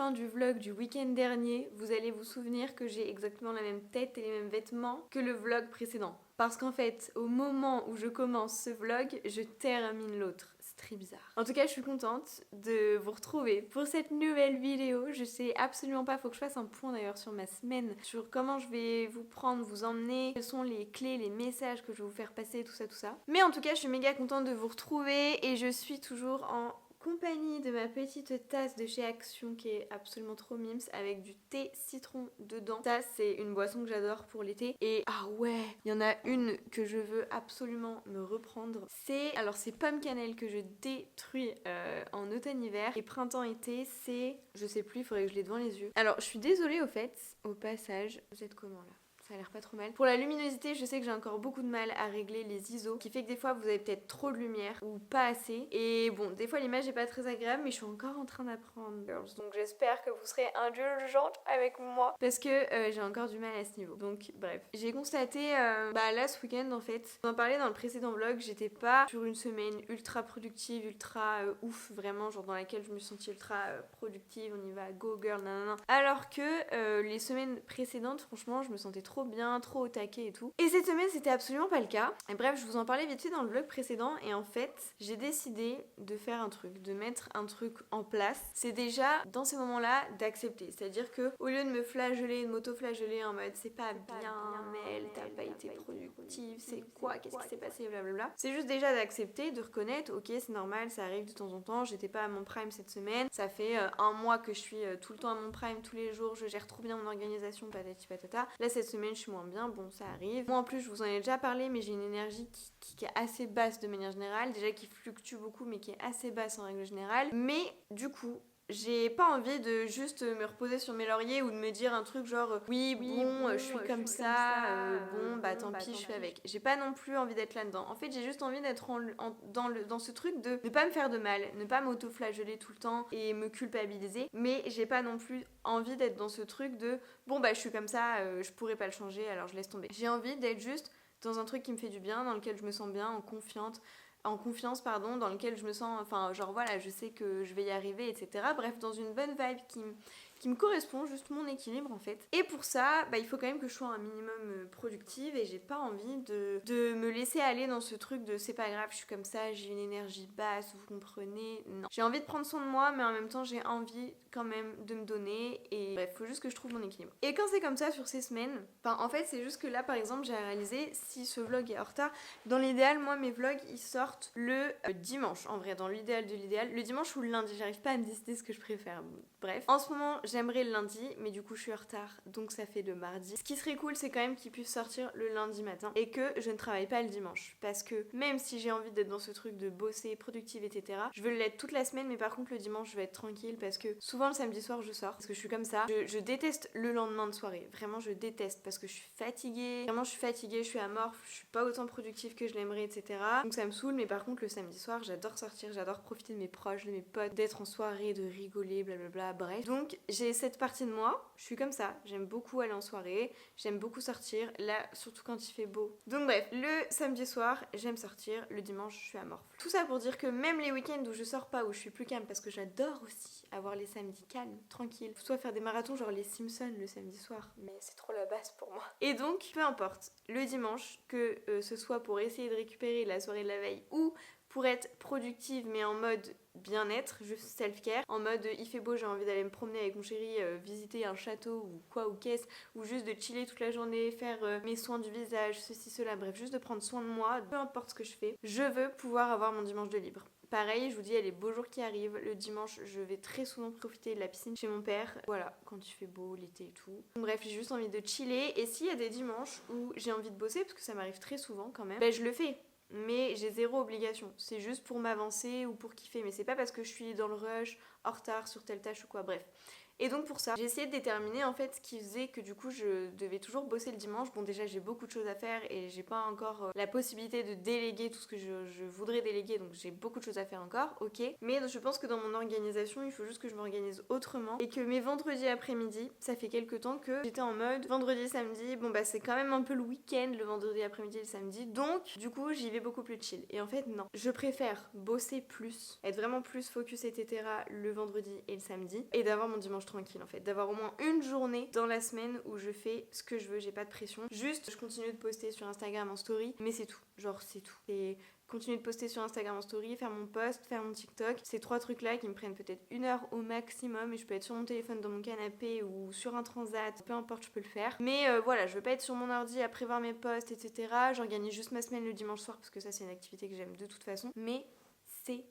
fin du vlog du week-end dernier, vous allez vous souvenir que j'ai exactement la même tête et les mêmes vêtements que le vlog précédent. Parce qu'en fait, au moment où je commence ce vlog, je termine l'autre. C'est très bizarre. En tout cas, je suis contente de vous retrouver pour cette nouvelle vidéo. Je sais absolument pas, faut que je fasse un point d'ailleurs sur ma semaine, sur comment je vais vous prendre, vous emmener, quelles sont les clés, les messages que je vais vous faire passer, tout ça, tout ça. Mais en tout cas, je suis méga contente de vous retrouver et je suis toujours en compagnie de ma petite tasse de chez Action qui est absolument trop mimes avec du thé citron dedans. Ça c'est une boisson que j'adore pour l'été et ah ouais, il y en a une que je veux absolument me reprendre. C'est pomme cannelle que je détruis en automne-hiver et printemps-été c'est, je sais plus, il faudrait que je l'ai devant les yeux. Alors je suis désolée au fait, au passage, vous êtes comment là ? Ça a l'air pas trop mal. Pour la luminosité, je sais que j'ai encore beaucoup de mal à régler les ISO, qui fait que des fois vous avez peut-être trop de lumière ou pas assez. Et bon, des fois l'image est pas très agréable, mais je suis encore en train d'apprendre, girls. Donc j'espère que vous serez indulgentes avec moi, parce que j'ai encore du mal à ce niveau. Donc bref, j'ai constaté là ce week-end en fait, on en parlait dans le précédent vlog, j'étais pas sur une semaine ultra productive, ultra ouf, vraiment, genre dans laquelle je me sentais ultra productive, on y va, go girl, nanana. Alors que les semaines précédentes, franchement, je me sentais trop bien, trop au taquet et tout. Et cette semaine, c'était absolument pas le cas. Et bref, je vous en parlais vite fait dans le vlog précédent. Et en fait, j'ai décidé de faire un truc, de mettre un truc en place. C'est déjà, dans ces moments-là, d'accepter. C'est-à-dire que, au lieu de me flageller, de m'auto-flageller en mode c'est pas bien, Mel, t'as pas été productive, c'est quoi, qu'est-ce qui s'est passé, blablabla. C'est juste déjà d'accepter, de reconnaître, ok, c'est normal, ça arrive de temps en temps. J'étais pas à mon prime cette semaine. Ça fait un mois que je suis tout le temps à mon prime, tous les jours, je gère trop bien mon organisation, patati patata. Là, cette semaine, je suis moins bien, bon, ça arrive. Moi, en plus, je vous en ai déjà parlé, mais j'ai une énergie qui est assez basse de manière générale. Déjà, qui fluctue beaucoup, mais qui est assez basse en règle générale. Mais, du coup, j'ai pas envie de juste me reposer sur mes lauriers ou de me dire un truc genre oui bon je suis comme ça, bon bah tant pis je fais avec. J'ai pas non plus envie d'être là-dedans. En fait j'ai juste envie d'être dans ce truc de ne pas me faire de mal, ne pas m'auto-flageller tout le temps et me culpabiliser, mais j'ai pas non plus envie d'être dans ce truc de bon bah je suis comme ça, je pourrais pas le changer alors je laisse tomber. J'ai envie d'être juste dans un truc qui me fait du bien, dans lequel je me sens bien, en confiance, dans lequel je me sens, enfin, genre voilà, je sais que je vais y arriver, etc. Bref, dans une bonne vibe qui me correspond, juste mon équilibre en fait. Et pour ça, il faut quand même que je sois un minimum productive et j'ai pas envie de me laisser aller dans ce truc de c'est pas grave, je suis comme ça, j'ai une énergie basse, vous comprenez, non. J'ai envie de prendre soin de moi, mais en même temps, j'ai envie quand même de me donner et bref, faut juste que je trouve mon équilibre. Et quand c'est comme ça sur ces semaines, en fait, c'est juste que là, par exemple, j'ai réalisé, si ce vlog est en retard, dans l'idéal, moi, mes vlogs, ils sortent le dimanche, en vrai, dans l'idéal de l'idéal, le dimanche ou le lundi, j'arrive pas à me décider ce que je préfère. Bref, en ce moment, j'aimerais le lundi, mais du coup, je suis en retard, donc ça fait le mardi. Ce qui serait cool, c'est quand même qu'ils puissent sortir le lundi matin et que je ne travaille pas le dimanche, parce que même si j'ai envie d'être dans ce truc de bosser, productive, etc., je veux l'être toute la semaine, mais par contre, le dimanche, je vais être tranquille, parce que souvent, le samedi soir, je sors, parce que je suis comme ça. Je déteste le lendemain de soirée, vraiment, je déteste, parce que je suis fatiguée, vraiment, je suis fatiguée, je suis amorphe, je suis pas autant productive que je l'aimerais, etc. Donc ça me saoule, mais par contre, le samedi soir, j'adore sortir, j'adore profiter de mes proches, de mes potes, d'être en soirée, de rigoler, blablabla, bref. Donc j'ai cette partie de moi, je suis comme ça, j'aime beaucoup aller en soirée, j'aime beaucoup sortir, là, surtout quand il fait beau. Donc bref, le samedi soir, j'aime sortir, le dimanche, je suis amorphe. Tout ça pour dire que même les week-ends où je sors pas, où je suis plus calme, parce que j'adore aussi avoir les samedis calmes, tranquilles, soit faire des marathons genre les Simpsons le samedi soir, mais c'est trop la base pour moi. Et donc, peu importe, le dimanche, que ce soit pour essayer de récupérer la soirée de la veille ou pour être productive mais en mode bien-être, juste self-care, en mode il fait beau, j'ai envie d'aller me promener avec mon chéri, visiter un château ou quoi ou qu'est-ce, ou juste de chiller toute la journée, faire mes soins du visage, ceci, cela, bref, juste de prendre soin de moi, peu importe ce que je fais, je veux pouvoir avoir mon dimanche de libre. Pareil, je vous dis, il y a les beaux jours qui arrivent. Le dimanche, je vais très souvent profiter de la piscine chez mon père. Voilà, quand il fait beau, l'été et tout. Bref, j'ai juste envie de chiller. Et s'il y a des dimanches où j'ai envie de bosser, parce que ça m'arrive très souvent quand même, je le fais. Mais j'ai zéro obligation. C'est juste pour m'avancer ou pour kiffer. Mais c'est pas parce que je suis dans le rush, en retard sur telle tâche ou quoi. Bref. Et donc pour ça, j'ai essayé de déterminer en fait ce qui faisait que du coup je devais toujours bosser le dimanche. Bon déjà j'ai beaucoup de choses à faire et j'ai pas encore la possibilité de déléguer tout ce que je voudrais déléguer, donc j'ai beaucoup de choses à faire encore, ok. Mais je pense que dans mon organisation il faut juste que je m'organise autrement et que mes vendredis après-midi, ça fait quelques temps que j'étais en mode vendredi, samedi, bon c'est quand même un peu le week-end le vendredi après-midi et le samedi, donc du coup j'y vais beaucoup plus chill. Et en fait non, je préfère bosser plus, être vraiment plus focus etc. le vendredi et le samedi et d'avoir mon dimanche tranquille en fait, d'avoir au moins une journée dans la semaine où je fais ce que je veux, j'ai pas de pression. Juste, je continue de poster sur Instagram en story, mais c'est tout. Genre, c'est tout. Et continuer de poster sur Instagram en story, faire mon post, faire mon TikTok. Ces 3 trucs-là qui me prennent peut-être 1 heure au maximum et je peux être sur mon téléphone dans mon canapé ou sur un transat, peu importe, je peux le faire. Mais voilà, je veux pas être sur mon ordi à prévoir mes posts, etc. J'organise juste ma semaine le dimanche soir parce que ça, c'est une activité que j'aime de toute façon. Mais c'est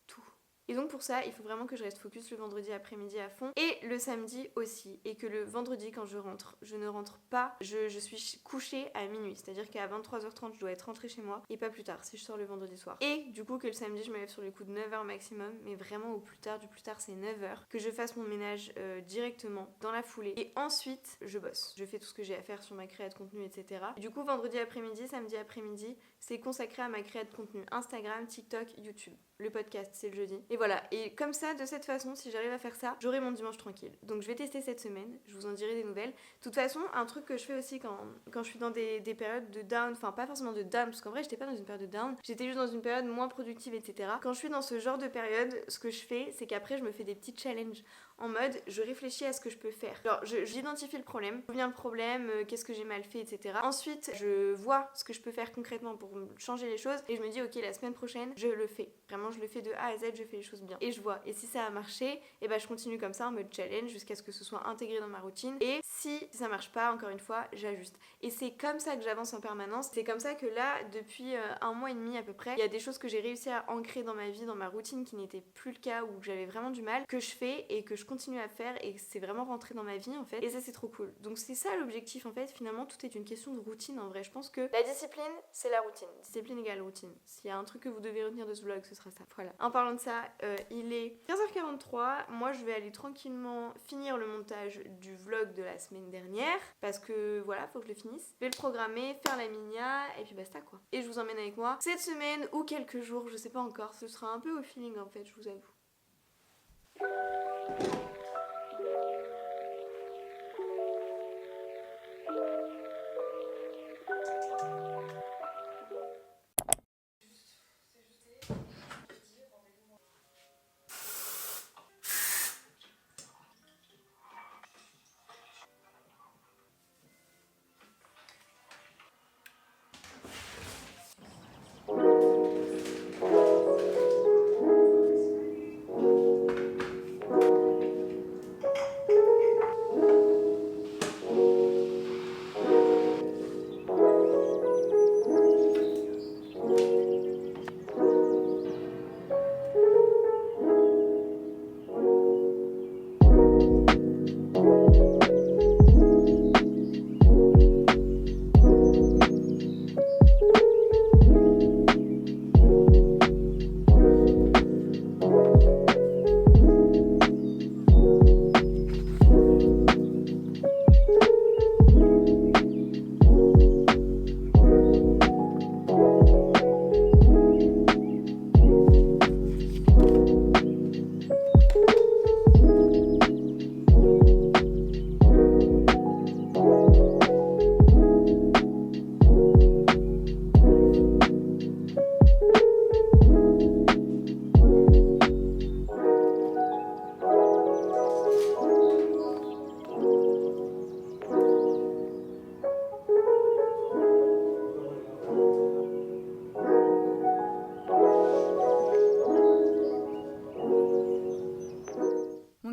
tout. Et donc pour ça, il faut vraiment que je reste focus le vendredi après-midi à fond et le samedi aussi. Et que le vendredi, quand je rentre, je ne rentre pas, je suis couchée à minuit. C'est-à-dire qu'à 23h30, je dois être rentrée chez moi et pas plus tard si je sors le vendredi soir. Et du coup que le samedi, je me lève sur les coups de 9h maximum, mais vraiment au plus tard, du plus tard c'est 9h, que je fasse mon ménage directement dans la foulée. Et ensuite, je bosse. Je fais tout ce que j'ai à faire sur ma créa de contenu, etc. Et du coup, vendredi après-midi, samedi après-midi, c'est consacré à ma créa de contenu Instagram, TikTok, YouTube. Le podcast, c'est le jeudi. Et voilà. Et comme ça, de cette façon, si j'arrive à faire ça, j'aurai mon dimanche tranquille. Donc je vais tester cette semaine. Je vous en dirai des nouvelles. De toute façon, un truc que je fais aussi quand je suis dans des périodes de down, enfin pas forcément de down, parce qu'en vrai, j'étais pas dans une période de down. J'étais juste dans une période moins productive, etc. Quand je suis dans ce genre de période, ce que je fais, c'est qu'après, je me fais des petits challenges. En mode, je réfléchis à ce que je peux faire. Genre, j'identifie le problème, d'où vient le problème, qu'est-ce que j'ai mal fait, etc. Ensuite, je vois ce que je peux faire concrètement pour changer les choses et je me dis, ok, la semaine prochaine, je le fais. Vraiment, je le fais de A à Z, je fais les choses bien. Et je vois. Et si ça a marché, et ben je continue comme ça en mode challenge jusqu'à ce que ce soit intégré dans ma routine. Et si ça marche pas, encore une fois, j'ajuste. Et c'est comme ça que j'avance en permanence. C'est comme ça que là, depuis 1 mois et demi à peu près, il y a des choses que j'ai réussi à ancrer dans ma vie, dans ma routine, qui n'était plus le cas ou que j'avais vraiment du mal, que je fais et que je continue à faire et c'est vraiment rentré dans ma vie en fait. Et ça, c'est trop cool. Donc c'est ça l'objectif en fait. Finalement, tout est une question de routine en vrai. Je pense que la discipline, c'est la routine. Discipline égale routine. S'il y a un truc que vous devez retenir de ce vlog, ce sera ça. Voilà. En parlant de ça, il est 15h43. Moi, je vais aller tranquillement finir le montage du vlog de la semaine dernière parce que voilà, faut que je le finisse. Je vais le programmer, faire la minia et puis basta quoi. Et je vous emmène avec moi cette semaine ou quelques jours, je sais pas encore. Ce sera un peu au feeling en fait, je vous avoue.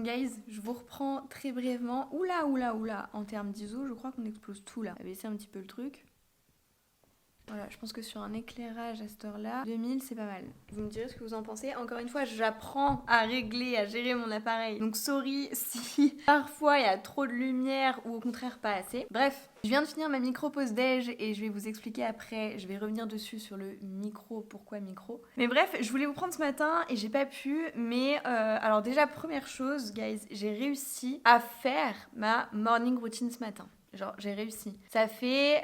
Guys, je vous reprends très brièvement. Oula, en termes d'ISO, je crois qu'on explose tout là. On va baisser un petit peu le truc. Voilà, je pense que sur un éclairage à cette heure-là, 2000 c'est pas mal. Vous me direz ce que vous en pensez. Encore une fois, j'apprends à régler, à gérer mon appareil. Donc sorry si parfois il y a trop de lumière ou au contraire pas assez. Bref, je viens de finir ma micro-pause déj et je vais vous expliquer après. Je vais revenir dessus sur le micro, pourquoi micro. Mais bref, je voulais vous prendre ce matin et j'ai pas pu. Mais alors déjà, première chose, guys, j'ai réussi à faire ma morning routine ce matin. Genre, j'ai réussi. Ça fait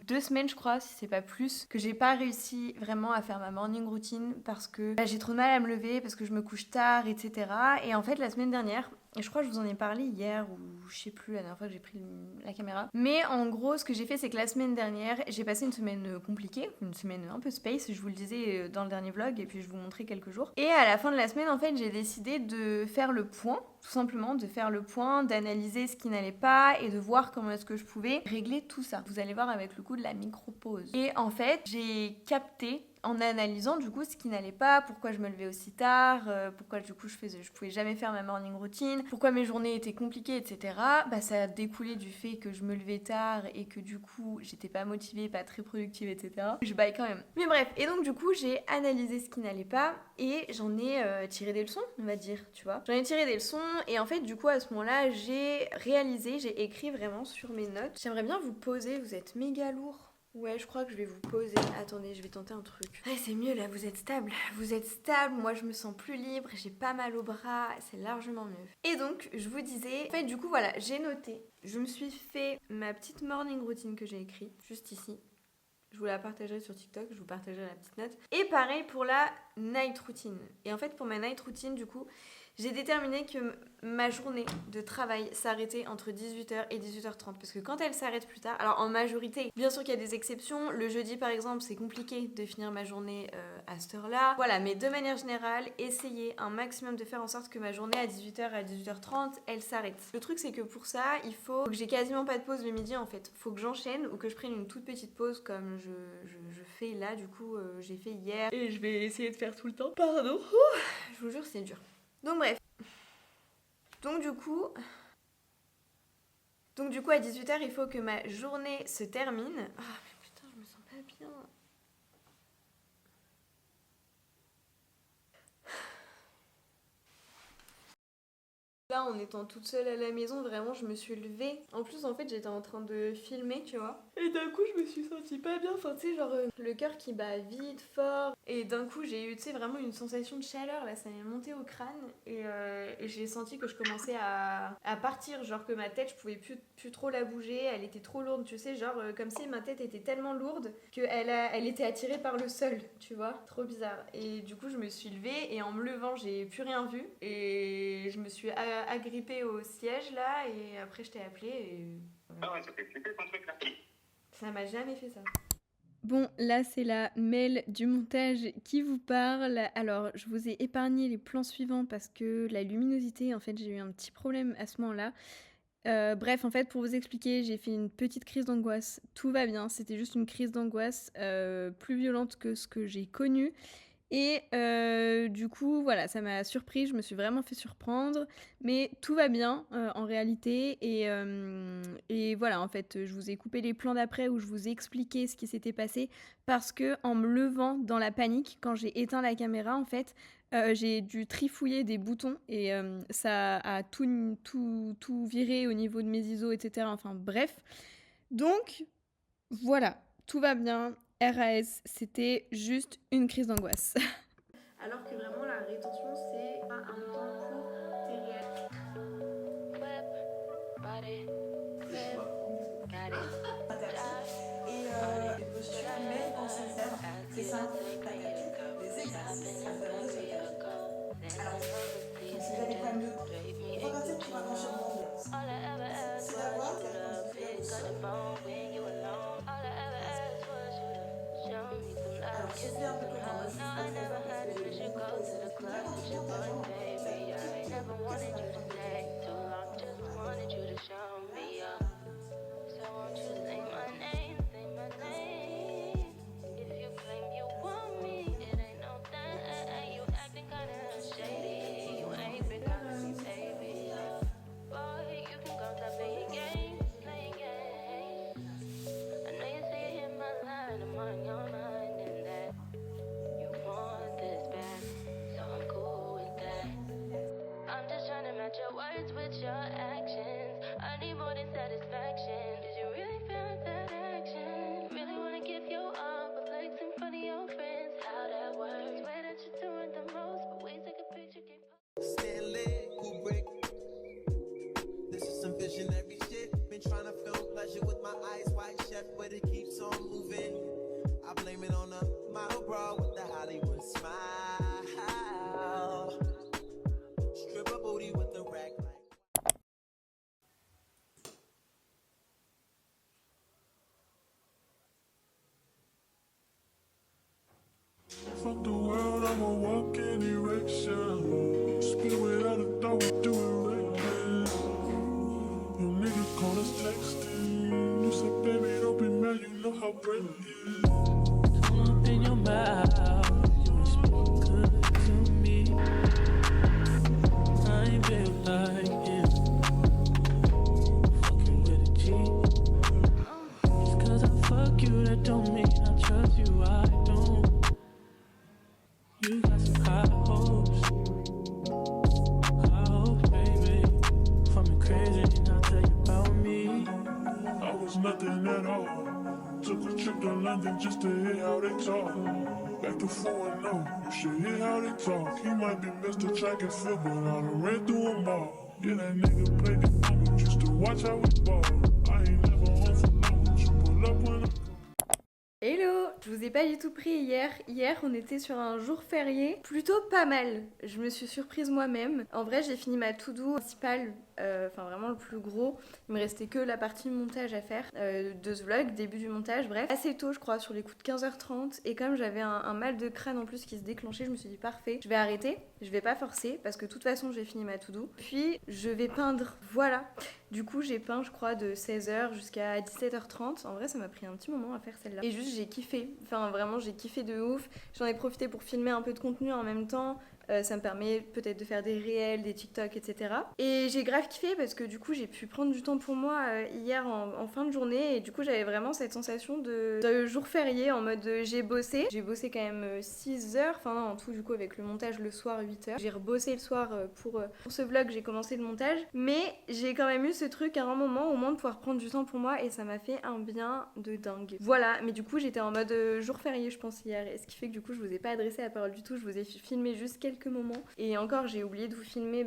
2 semaines, je crois, si c'est pas plus, que j'ai pas réussi vraiment à faire ma morning routine parce que j'ai trop de mal à me lever, parce que je me couche tard, etc. Et en fait, la semaine dernière, et je crois que je vous en ai parlé hier, ou je sais plus, la dernière fois que j'ai pris la caméra. Mais en gros, ce que j'ai fait, c'est que la semaine dernière, j'ai passé une semaine compliquée, une semaine un peu space, je vous le disais dans le dernier vlog, et puis je vous montrais quelques jours. Et à la fin de la semaine, en fait, j'ai décidé de faire le point Tout simplement de faire le point, d'analyser ce qui n'allait pas et de voir comment est-ce que je pouvais régler tout ça. Vous allez voir avec le coup de la micro-pause. Et en fait, j'ai capté en analysant du coup ce qui n'allait pas, pourquoi je me levais aussi tard, pourquoi du coup je pouvais jamais faire ma morning routine, pourquoi mes journées étaient compliquées, etc. Bah ça a découlé du fait que je me levais tard et que du coup j'étais pas motivée, pas très productive, etc. Je baille quand même. Mais bref, et donc du coup j'ai analysé ce qui n'allait pas et j'en ai tiré des leçons, on va dire, tu vois. J'en ai tiré des leçons et en fait du coup à ce moment-là j'ai écrit vraiment sur mes notes. J'aimerais bien vous poser, vous êtes méga lourd. Ouais, je crois que je vais vous poser. Attendez, je vais tenter un truc. Ouais, c'est mieux là, vous êtes stable. Vous êtes stable, moi je me sens plus libre, j'ai pas mal au bras, c'est largement mieux. Et donc, je vous disais, en fait, du coup, voilà, j'ai noté. Je me suis fait ma petite morning routine que j'ai écrite, juste ici. Je vous la partagerai sur TikTok, je vous partagerai la petite note. Et pareil pour la night routine. Et en fait, pour ma night routine, du coup, j'ai déterminé que ma journée de travail s'arrêtait entre 18h et 18h30. Parce que quand elle s'arrête plus tard, alors en majorité, bien sûr qu'il y a des exceptions. Le jeudi, par exemple, c'est compliqué de finir ma journée à cette heure-là. Voilà, mais de manière générale, essayez un maximum de faire en sorte que ma journée à 18h à 18h30, elle s'arrête. Le truc, c'est que pour ça, il faut que j'ai quasiment pas de pause le midi, en fait. Faut que j'enchaîne ou que je prenne une toute petite pause comme je fais là. Du coup, j'ai fait hier. Et je vais essayer de faire tout le temps. Pardon. Je vous jure, c'est dur. Donc bref. Donc du coup à 18h, il faut que ma journée se termine. Ah mais putain, je me sens pas bien. Là, en étant toute seule à la maison, vraiment, je me suis levée. En plus, en fait, j'étais en train de filmer, tu vois. Et d'un coup, je me suis sentie pas bien. Enfin, tu sais, genre, le cœur qui bat vite, fort. Et d'un coup, j'ai eu, tu sais, vraiment une sensation de chaleur. Là, ça m'est monté au crâne. Et j'ai senti que je commençais à partir. Genre que ma tête, je pouvais plus trop la bouger. Elle était trop lourde, tu sais. Genre, comme si ma tête était tellement lourde qu'elle était attirée par le sol, tu vois. Trop bizarre. Et du coup, je me suis levée. Et en me levant, j'ai plus rien vu. Et je me suis agrippée au siège là et après je t'ai appelé et... Ah ouais, ça fait flipper ton truc là. Ça m'a jamais fait ça. Bon, là c'est la Mel du montage qui vous parle. Alors, je vous ai épargné les plans suivants parce que la luminosité, en fait, j'ai eu un petit problème à ce moment-là. Bref, en fait, pour vous expliquer, j'ai fait une petite crise d'angoisse. Tout va bien, c'était juste une crise d'angoisse plus violente que ce que j'ai connu. Et du coup, voilà, ça m'a surpris, je me suis vraiment fait surprendre, mais tout va bien en réalité. Et voilà, en fait, je vous ai coupé les plans d'après où je vous ai expliqué ce qui s'était passé parce que en me levant dans la panique, quand j'ai éteint la caméra, en fait, j'ai dû trifouiller des boutons et ça a tout viré au niveau de mes ISO, etc. Enfin bref. Donc, voilà, tout va bien. RAS, c'était juste une crise d'angoisse. Alors que vraiment la rétention c'est pas un temps court, c'est réel. Et les postures, même quand c'est faire, c'est ça, la tête, les exercices à faire de cette tête. Alors, si vous avez des problèmes de on va partir pour un enchaînement de c'est d'avoir alors, je sais un peu comment moi je suis pas très fort parce que j'ai beaucoup posé. Là, quand tu montes la jambe, Stanley Kubrick. This is some visionary shit. Been trying to film pleasure with my eyes wide shut, but it keeps on moving. I blame it on a model bra with the Hollywood smile. Stripper booty with the rack like. Fuck the world, I'ma walk in erection. Spin without a thought, we do it right. how pretty it is. Don't open your mouth. You speak good to me. I ain't built like him. Fucking with a G. Just 'cause I fuck you, that don't mean I trust you. I don't. You got some high hopes. High hopes, baby. Fucking crazy, and I'll tell you about me. I was nothing at all. Took a trip to London just to hear how they talk. Back to 4-0, you should hear how they talk. He might be Mr. Track and Field, but I done ran through them all. Yeah, that nigga played the number just to watch how we ball. I ain't never home for long, but you pull up when I'm... Hello, je vous ai pas du tout pris hier. Hier, on était sur un jour férié, plutôt pas mal. Je me suis surprise moi-même. En vrai, j'ai fini ma to-do principale, enfin vraiment le plus gros. Il me restait que la partie montage à faire de ce vlog, début du montage, bref. Assez tôt, je crois, sur les coups de 15h30. Et comme j'avais un mal de crâne en plus qui se déclenchait, je me suis dit parfait, je vais arrêter. Je vais pas forcer parce que de toute façon, j'ai fini ma to-do. Puis, je vais peindre, voilà. Du coup, j'ai peint, je crois, de 16h jusqu'à 17h30. En vrai, ça m'a pris un petit moment à faire celle-là. Et juste, j'ai kiffé. Enfin, vraiment, j'ai kiffé de ouf. J'en ai profité pour filmer un peu de contenu en même temps. Ça me permet peut-être de faire des réels, des TikTok, etc. Et j'ai grave kiffé parce que du coup, j'ai pu prendre du temps pour moi hier en fin de journée. Et du coup, j'avais vraiment cette sensation de jour férié en mode j'ai bossé. J'ai bossé quand même 6 heures. Enfin, non, en tout, du coup, avec le montage le soir, 8 heures. J'ai rebossé le soir pour ce vlog, j'ai commencé le montage. Mais j'ai quand même eu ce truc à un moment au moins de pouvoir prendre du temps pour moi et ça m'a fait un bien de dingue. Voilà, mais du coup, j'étais en mode jour férié, je pense, hier. Et ce qui fait que du coup, je vous ai pas adressé la parole du tout. Je vous ai filmé juste quelques moments. Et encore, j'ai oublié de vous filmer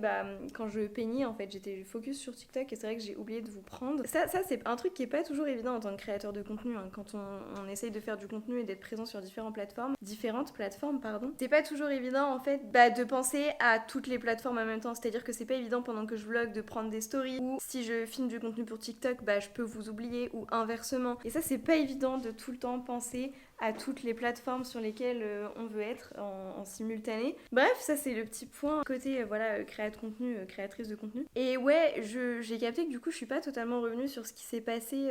quand je peignais, en fait. J'étais focus sur TikTok et c'est vrai que j'ai oublié de vous prendre. Ça c'est un truc qui est pas toujours évident en tant que créateur de contenu, hein, quand on essaye de faire du contenu et d'être présent sur différentes plateformes, pardon. C'est pas toujours évident, en fait, de penser à toutes les plateformes en même temps. C'est-à-dire que c'est pas évident pendant que je vlog de prendre des stories ou si je filme du contenu pour TikTok, je peux vous oublier ou inversement. Et ça, c'est pas évident de tout le temps penser à toutes les plateformes sur lesquelles on veut être en simultané. Bref, ça c'est le petit point côté créatrice de contenu. Et ouais, j'ai capté que du coup je suis pas totalement revenue sur ce qui s'est passé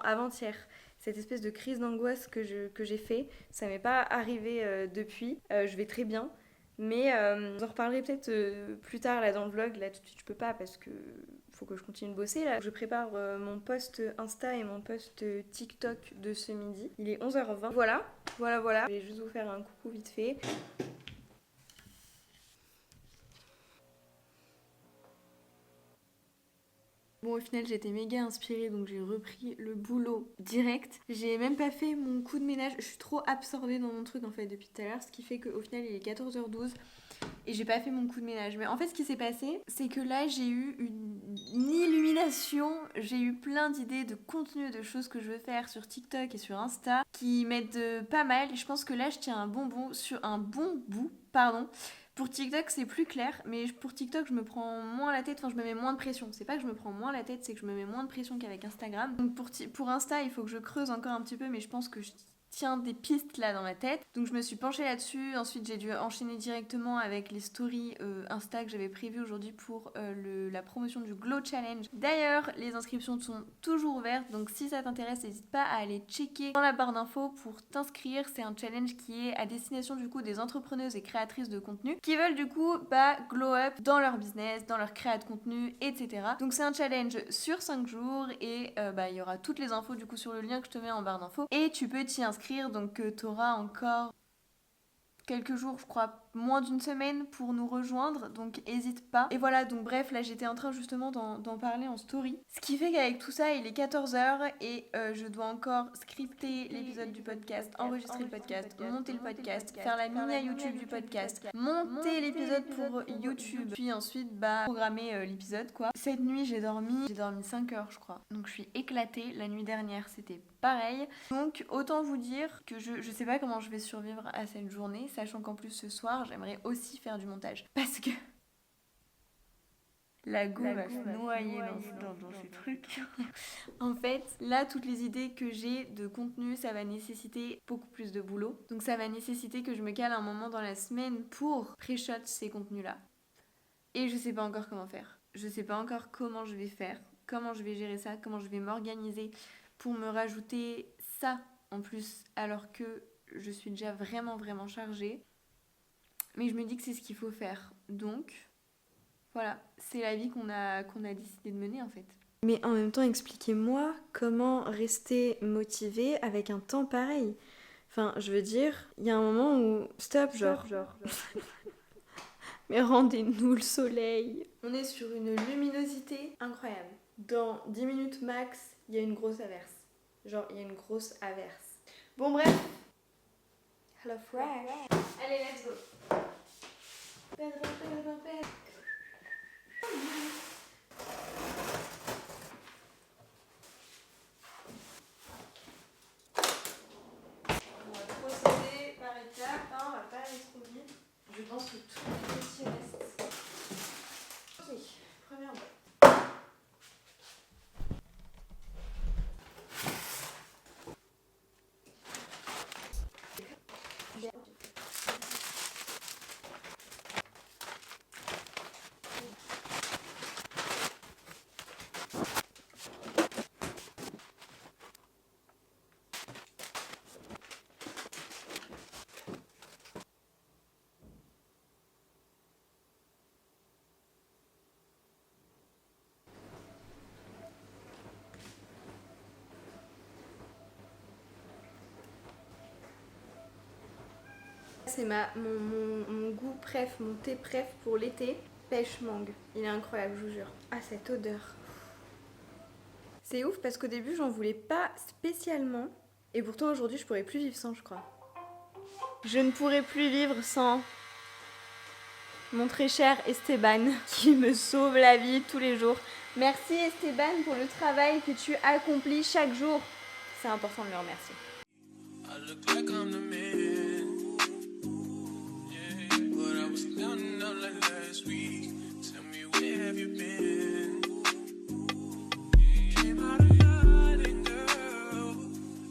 avant-hier. Cette espèce de crise d'angoisse que j'ai fait, ça m'est pas arrivé depuis. Je vais très bien. Mais j'en reparlerai peut-être plus tard là dans le vlog. Là tout de suite je peux pas parce que faut que je continue de bosser là. Je prépare mon post Insta et mon post TikTok de ce midi. Il est 11h20. Voilà. Je vais juste vous faire un coucou vite fait. Bon, au final, j'étais méga inspirée, donc j'ai repris le boulot direct. J'ai même pas fait mon coup de ménage. Je suis trop absorbée dans mon truc, en fait, depuis tout à l'heure. Ce qui fait qu'au final, il est 14h12 et j'ai pas fait mon coup de ménage. Mais en fait, ce qui s'est passé, c'est que là, j'ai eu une illumination. J'ai eu plein d'idées de contenu, de choses que je veux faire sur TikTok et sur Insta qui m'aident pas mal. Et je pense que là, je tiens un bon bout. Pour TikTok, c'est plus clair, mais pour TikTok, je me prends moins la tête, enfin, je me mets moins de pression. C'est pas que je me prends moins la tête, c'est que je me mets moins de pression qu'avec Instagram. Donc pour Insta, il faut que je creuse encore un petit peu, mais je pense que je tiens des pistes là dans ma tête. Donc je me suis penchée là-dessus. Ensuite, j'ai dû enchaîner directement avec les stories Insta que j'avais prévues aujourd'hui pour la promotion du Glow Challenge. D'ailleurs, les inscriptions sont toujours ouvertes, donc si ça t'intéresse, n'hésite pas à aller checker dans la barre d'infos pour t'inscrire. C'est un challenge qui est à destination du coup des entrepreneuses et créatrices de contenu qui veulent du coup glow up dans leur business, dans leur créa de contenu, etc. Donc c'est un challenge sur 5 jours et il y aura toutes les infos du coup sur le lien que je te mets en barre d'infos et tu peux t'y inscrire. Donc tu auras encore quelques jours, je crois, moins d'une semaine pour nous rejoindre, donc hésite pas. Et voilà, donc bref, là j'étais en train justement d'en parler en story. Ce qui fait qu'avec tout ça, il est 14h et je dois encore scripter l'épisode du podcast, enregistrer le podcast, monter le podcast, faire la mini YouTube du podcast, monter l'épisode pour YouTube, puis ensuite programmer l'épisode quoi. Cette nuit j'ai dormi 5 heures je crois, donc je suis éclatée. La nuit dernière c'était pareil. Donc autant vous dire que je sais pas comment je vais survivre à cette journée, sachant qu'en plus ce soir j'aimerais aussi faire du montage parce que la go va se noyer dans ces trucs. En fait, là, toutes les idées que j'ai de contenu, ça va nécessiter beaucoup plus de boulot. Donc ça va nécessiter que je me cale un moment dans la semaine pour pré-shot ces contenus-là. Et je sais pas encore comment faire. Je sais pas encore comment je vais faire, comment je vais gérer ça, comment je vais m'organiser pour me rajouter ça en plus, alors que je suis déjà vraiment chargée. Mais je me dis que c'est ce qu'il faut faire. Donc, voilà, c'est la vie qu'on a décidé de mener en fait. Mais en même temps, expliquez-moi comment rester motivée avec un temps pareil. Enfin, je veux dire, il y a un moment où... Stop, genre. Mais rendez-nous le soleil. On est sur une luminosité incroyable. Dans 10 minutes max, il y a une grosse averse. Genre, il y a une grosse averse. Bon, bref. Hello Fresh. Allez, let's go. Pedro. On va procéder par étapes, hein, on va pas aller trop vite. Je pense que tout les petits restent. Ok, première boîte. C'est mon goût préf, mon thé préf pour l'été. Pêche mangue. Il est incroyable, je vous jure. Ah, cette odeur. C'est ouf parce qu'au début, j'en voulais pas spécialement. Et pourtant, aujourd'hui, je pourrais plus vivre sans, je crois. Je ne pourrais plus vivre sans mon très cher Esteban qui me sauve la vie tous les jours. Merci Esteban pour le travail que tu accomplis chaque jour. C'est important de le remercier. I look like I'm the man. Yeah, but I was down and out like last week. Tell me where have you been? Yeah, came out of hiding, girl.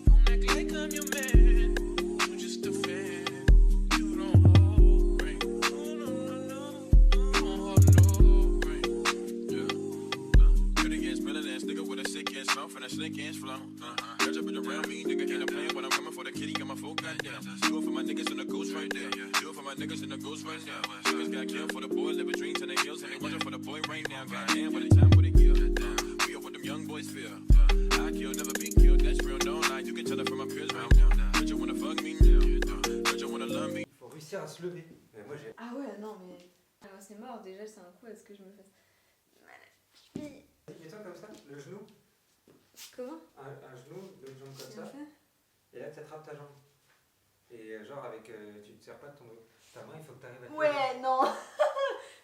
Don't act like I'm your man. I'm just a fan. You don't hold ring. No. Don't hold no ring. Yeah. Good against spilling ass nigga with a sick ass mouth and a slick ass flow. Catch up around me, nigga, ain't a plan when I'm coming for the kitty, got my full goddamn. Do it for my niggas and the ghost right there. Do it for my niggas and the ghost right now. Niggas got killed for the boy, living dreams in the hills, and they watching for the boy right now. Goddamn, what a time, what a year. We are what them young boys feel. I kill, never be killed, that's real, no lie. You can tell it from my peers right now. But you wanna fuck me now. But you wanna love me. Faut réussir à se lever. Mais moi j'ai. Ah ouais, non mais... Alors c'est mort, déjà c'est un coup à ce que je me fasse... Mets-toi comme ça, le genou. Comment? Un genou, l'autre jambe comme ça. Et là tu attrapes ta jambe. Et genre avec... tu te sers pas de ta main, il faut que tu arrives à te lever. Ouais, non.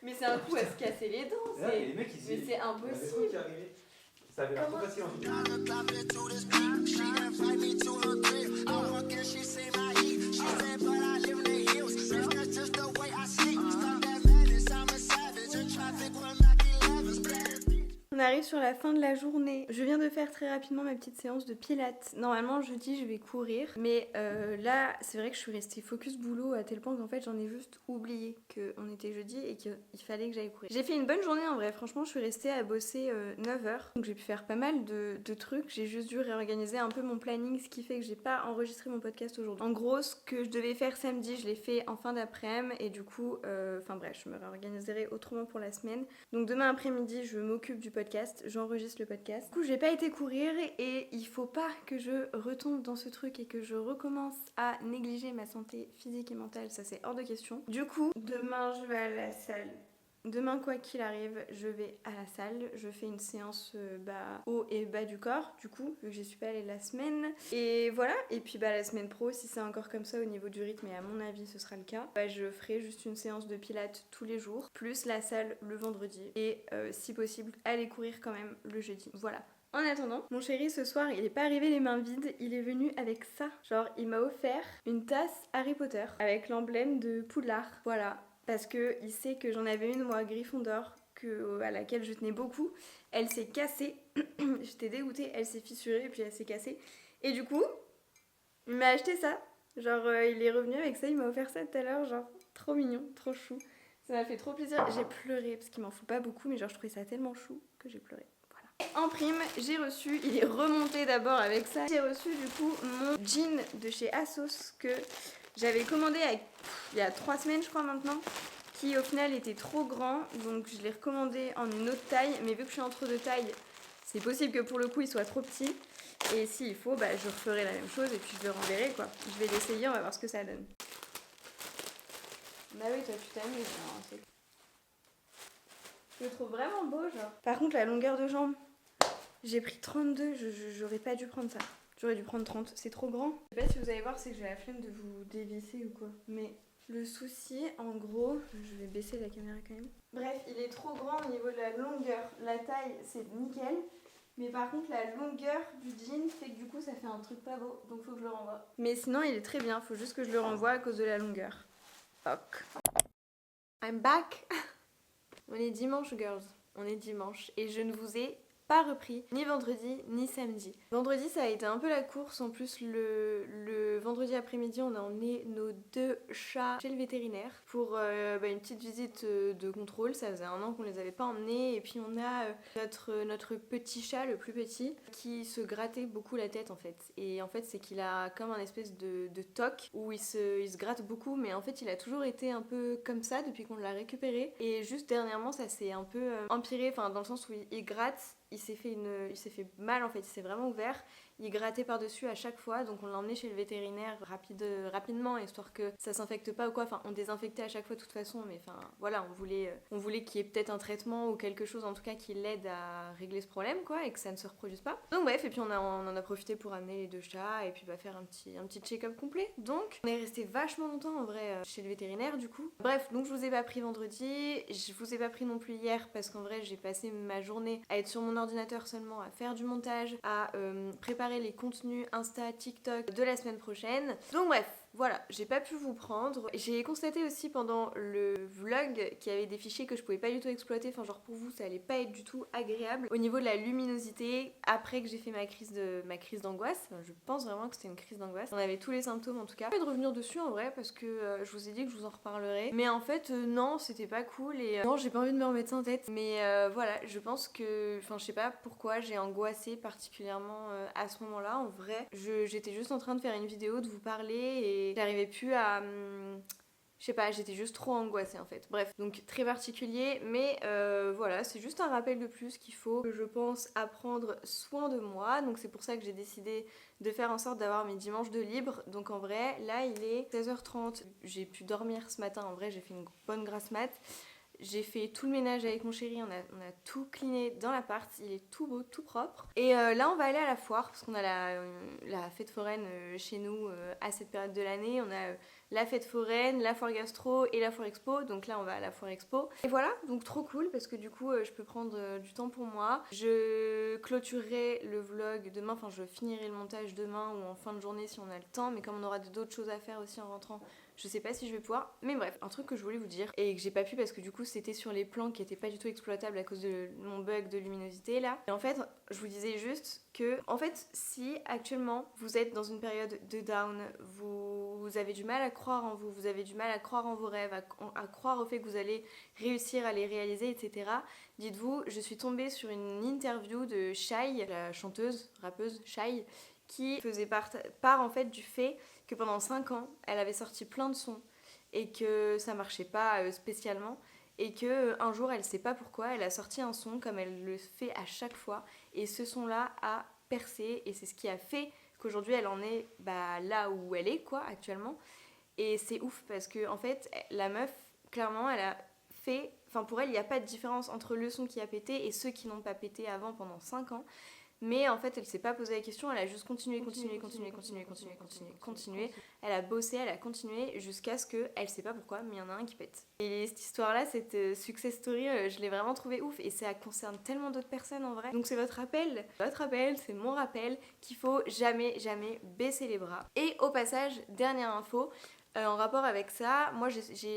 Mais c'est un coup à se casser les dents. Là, les mecs, Mais c'est impossible. Ça avait l'air trop facile en fait. On arrive sur la fin de la journée. Je viens de faire très rapidement ma petite séance de pilates. Normalement, jeudi, je vais courir. Mais là, c'est vrai que je suis restée focus boulot à tel point qu'en fait, j'en ai juste oublié qu'on était jeudi et qu'il fallait que j'aille courir. J'ai fait une bonne journée en vrai. Franchement, je suis restée à bosser 9 heures. Donc j'ai pu faire pas mal de trucs. J'ai juste dû réorganiser un peu mon planning, ce qui fait que j'ai pas enregistré mon podcast aujourd'hui. En gros, ce que je devais faire samedi, je l'ai fait en fin d'après-midi. Et du coup, enfin bref, je me réorganiserai autrement pour la semaine. Donc demain après-midi, je m'occupe du podcast. J'enregistre le podcast. Du coup, j'ai pas été courir et il faut pas que je retombe dans ce truc et que je recommence à négliger ma santé physique et mentale. Ça, c'est hors de question. Du coup, demain, je vais à la salle. Demain, quoi qu'il arrive, je vais à la salle. Je fais une séance haut et bas du corps, du coup, vu que j'y suis pas allée la semaine. Et voilà. Et puis la semaine pro, si c'est encore comme ça au niveau du rythme, et à mon avis, ce sera le cas, je ferai juste une séance de pilates tous les jours, plus la salle le vendredi. Et si possible, aller courir quand même le jeudi. Voilà. En attendant, mon chéri ce soir il est pas arrivé les mains vides, il est venu avec ça. Genre il m'a offert une tasse Harry Potter avec l'emblème de Poudlard. Voilà. Parce qu'il sait que j'en avais une, moi, Gryffondor, à laquelle je tenais beaucoup. Elle s'est cassée. J'étais dégoûtée. Elle s'est fissurée et puis elle s'est cassée. Et du coup, il m'a acheté ça. Genre, il est revenu avec ça. Il m'a offert ça tout à l'heure. Genre, trop mignon, trop chou. Ça m'a fait trop plaisir. J'ai pleuré parce qu'il m'en faut pas beaucoup. Mais genre, je trouvais ça tellement chou que j'ai pleuré. Voilà. En prime, j'ai reçu, il est remonté d'abord avec ça, j'ai reçu du coup mon jean de chez ASOS que j'avais commandé il y a 3 semaines je crois maintenant, qui au final était trop grand, donc je l'ai recommandé en une autre taille, mais vu que je suis entre deux tailles, c'est possible que pour le coup il soit trop petit, et s'il faut, bah, je referai la même chose et puis je le renverrai quoi. Je vais l'essayer, on va voir ce que ça donne. Bah oui, toi tu t'amuses, hein, je le trouve vraiment beau genre. Par contre la longueur de jambe, j'ai pris 32, j'aurais pas dû prendre ça. J'aurais dû prendre 30, c'est trop grand. Je sais pas si vous allez voir, c'est que j'ai la flemme de vous dévisser ou quoi. Mais le souci, en gros, je vais baisser la caméra quand même. Bref, il est trop grand au niveau de la longueur. La taille, c'est nickel. Mais par contre, la longueur du jean fait que du coup, ça fait un truc pas beau. Donc faut que je le renvoie. Mais sinon, il est très bien. Faut juste que je le renvoie à cause de la longueur. Ok. I'm back. On est dimanche, girls. On est dimanche. Et je ne vous ai pas repris ni vendredi ni samedi. Vendredi ça a été un peu la course, en plus le vendredi après-midi on a emmené nos 2 chats chez le vétérinaire pour une petite visite de contrôle. Ça faisait 1 an qu'on les avait pas emmenés, et puis on a notre petit chat, le plus petit, qui se grattait beaucoup la tête en fait. Et en fait c'est qu'il a comme un espèce de toc où il se gratte beaucoup, mais en fait il a toujours été un peu comme ça depuis qu'on l'a récupéré, et juste dernièrement ça s'est un peu empiré, enfin dans le sens où il gratte. Il s'est fait mal en fait, il s'est vraiment ouvert, il grattait par-dessus à chaque fois, donc on l'a emmené chez le vétérinaire rapidement, histoire que ça s'infecte pas ou quoi, enfin on désinfectait à chaque fois de toute façon, mais enfin voilà, on voulait qu'il y ait peut-être un traitement ou quelque chose en tout cas qui l'aide à régler ce problème quoi, et que ça ne se reproduise pas. Donc bref, et puis on en a profité pour amener les 2 chats et puis faire un petit check-up complet. Donc on est resté vachement longtemps en vrai chez le vétérinaire du coup. Bref, donc je vous ai pas pris vendredi, je vous ai pas pris non plus hier parce qu'en vrai j'ai passé ma journée à être sur mon ordinateur seulement, à faire du montage, à préparer les contenus Insta, TikTok de la semaine prochaine. Donc bref, voilà, j'ai pas pu vous prendre. J'ai constaté aussi pendant le vlog qu'il y avait des fichiers que je pouvais pas du tout exploiter, enfin genre pour vous ça allait pas être du tout agréable au niveau de la luminosité après que j'ai fait ma crise d'angoisse. Enfin, je pense vraiment que c'était une crise d'angoisse. On avait tous les symptômes en tout cas. Je vais de revenir dessus en vrai parce que je vous ai dit que je vous en reparlerai. Mais en fait non, c'était pas cool et non, j'ai pas envie de me remettre ça en tête. Mais voilà, je pense que, enfin je sais pas pourquoi j'ai angoissé particulièrement à ce moment-là. En vrai, j'étais juste en train de faire une vidéo, de vous parler et j'arrivais plus à... je sais pas, j'étais juste trop angoissée en fait. Bref, donc très particulier, mais voilà, c'est juste un rappel de plus qu'il faut, que je pense, à prendre soin de moi. Donc c'est pour ça que j'ai décidé de faire en sorte d'avoir mes dimanches de libre. Donc en vrai, là il est 16h30, j'ai pu dormir ce matin, en vrai j'ai fait une bonne grasse mat. J'ai fait tout le ménage avec mon chéri, on a tout cleané dans l'appart, il est tout beau, tout propre. Et là on va aller à la foire, parce qu'on a la fête foraine chez nous à cette période de l'année. On a la fête foraine, la foire gastro et la foire expo, donc là on va à la foire expo. Et voilà, donc trop cool, parce que du coup je peux prendre du temps pour moi. Je clôturerai le vlog demain, enfin je finirai le montage demain ou en fin de journée si on a le temps, mais comme on aura d'autres choses à faire aussi en rentrant, je sais pas si je vais pouvoir. Mais bref, un truc que je voulais vous dire et que j'ai pas pu parce que du coup c'était sur les plans qui étaient pas du tout exploitables à cause de mon bug de luminosité là. Et en fait, je vous disais juste que, en fait, si actuellement vous êtes dans une période de down, vous avez du mal à croire en vous, vous avez du mal à croire en vos rêves, à croire au fait que vous allez réussir à les réaliser, etc. Dites-vous, je suis tombée sur une interview de Shai, la chanteuse, rappeuse Shai, qui faisait part en fait du fait que pendant 5 ans, elle avait sorti plein de sons et que ça marchait pas spécialement, et que un jour, elle sait pas pourquoi, elle a sorti un son comme elle le fait à chaque fois, et ce son-là a percé, et c'est ce qui a fait qu'aujourd'hui elle en est là où elle est quoi actuellement. Et c'est ouf parce que en fait la meuf clairement elle a fait, enfin pour elle il n'y a pas de différence entre le son qui a pété et ceux qui n'ont pas pété avant pendant 5 ans. Mais en fait, elle s'est pas posé la question, elle a juste continué. Elle a bossé, elle a continué jusqu'à ce que, elle sait pas pourquoi, mais il y en a un qui pète. Et cette histoire-là, cette success story, je l'ai vraiment trouvée ouf et ça concerne tellement d'autres personnes en vrai. Donc c'est votre appel, c'est mon rappel qu'il faut jamais baisser les bras. Et au passage, dernière info, en rapport avec ça, moi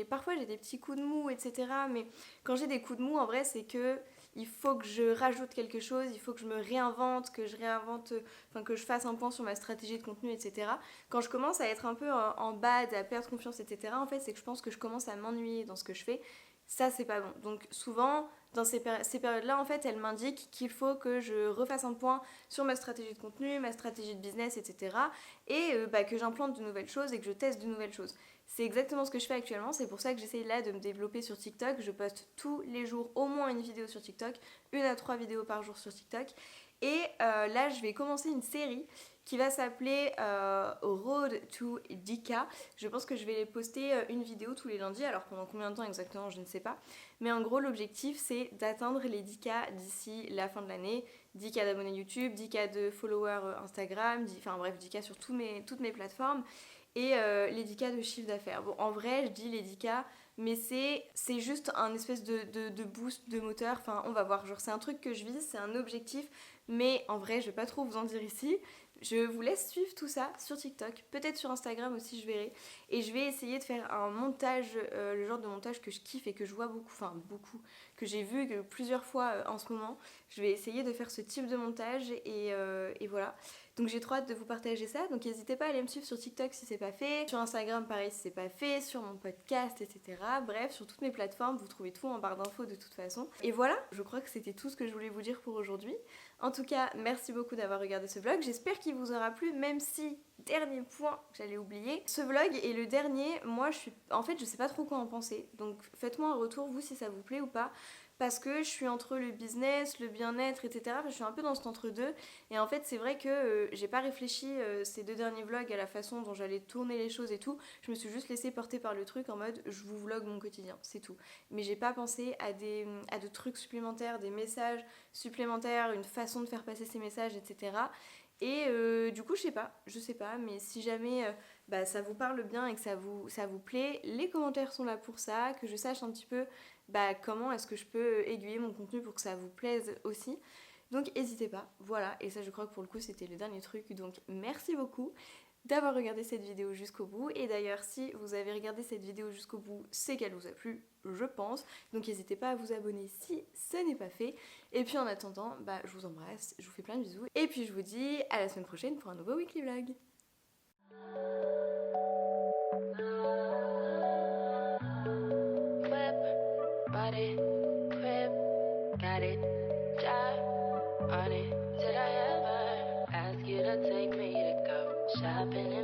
parfois j'ai des petits coups de mou, etc. Mais quand j'ai des coups de mou, en vrai, c'est que il faut que je rajoute quelque chose, il faut que je me réinvente, que je fasse un point sur ma stratégie de contenu, etc. Quand je commence à être un peu en bad, à perdre confiance, etc., en fait, c'est que je pense que je commence à m'ennuyer dans ce que je fais. Ça, c'est pas bon. Donc souvent, dans ces périodes-là, en fait, elle m'indique qu'il faut que je refasse un point sur ma stratégie de contenu, ma stratégie de business, etc. Et que j'implante de nouvelles choses et que je teste de nouvelles choses. C'est exactement ce que je fais actuellement, c'est pour ça que j'essaye là de me développer sur TikTok. Je poste tous les jours au moins une vidéo sur TikTok, 1 à 3 vidéos par jour sur TikTok. Et là, je vais commencer une série qui va s'appeler Road to 10K. Je pense que je vais poster une vidéo tous les lundis, alors pendant combien de temps exactement, je ne sais pas. Mais en gros, l'objectif, c'est d'atteindre les 10K d'ici la fin de l'année. 10K d'abonnés YouTube, 10K de followers Instagram, enfin bref, 10K sur toutes mes plateformes. Et les 10K de chiffre d'affaires. Bon, en vrai, je dis les 10K, mais c'est juste un espèce de boost de moteur. Enfin, on va voir. Genre, c'est un truc que je vise, c'est un objectif. Mais en vrai, je vais pas trop vous en dire ici. Je vous laisse suivre tout ça sur TikTok, peut-être sur Instagram aussi, je verrai. Et je vais essayer de faire un montage, le genre de montage que je kiffe et que je vois beaucoup, que j'ai vu plusieurs fois en ce moment. Je vais essayer de faire ce type de montage et voilà. Donc j'ai trop hâte de vous partager ça. Donc n'hésitez pas à aller me suivre sur TikTok si c'est pas fait, sur Instagram pareil si c'est pas fait, sur mon podcast, etc. Bref, sur toutes mes plateformes, vous trouvez tout en barre d'infos de toute façon. Et voilà, je crois que c'était tout ce que je voulais vous dire pour aujourd'hui. En tout cas, merci beaucoup d'avoir regardé ce vlog. J'espère qu'il vous aura plu, même si, dernier point que j'allais oublier, ce vlog est le dernier. Moi, je sais pas trop quoi en penser. Donc faites-moi un retour, vous, si ça vous plaît ou pas. Parce que je suis entre le business, le bien-être, etc. Je suis un peu dans cet entre-deux. Et en fait, c'est vrai que j'ai pas réfléchi ces 2 derniers vlogs à la façon dont j'allais tourner les choses et tout. Je me suis juste laissée porter par le truc en mode je vous vlog mon quotidien, c'est tout. Mais j'ai pas pensé à de trucs supplémentaires, des messages supplémentaires, une façon de faire passer ces messages, etc. Et du coup, je sais pas, mais si jamais ça vous parle bien et que ça vous plaît, les commentaires sont là pour ça, que je sache un petit peu comment est-ce que je peux aiguiller mon contenu pour que ça vous plaise aussi. Donc n'hésitez pas, voilà, et ça je crois que pour le coup c'était le dernier truc, donc merci beaucoup d'avoir regardé cette vidéo jusqu'au bout. Et d'ailleurs, si vous avez regardé cette vidéo jusqu'au bout, c'est qu'elle vous a plu, je pense. Donc n'hésitez pas à vous abonner si ce n'est pas fait. Et puis en attendant, je vous embrasse, je vous fais plein de bisous. Et puis je vous dis à la semaine prochaine pour un nouveau weekly vlog. Body, crib, got it, job on it. Did I ever ask you to take me to go shopping?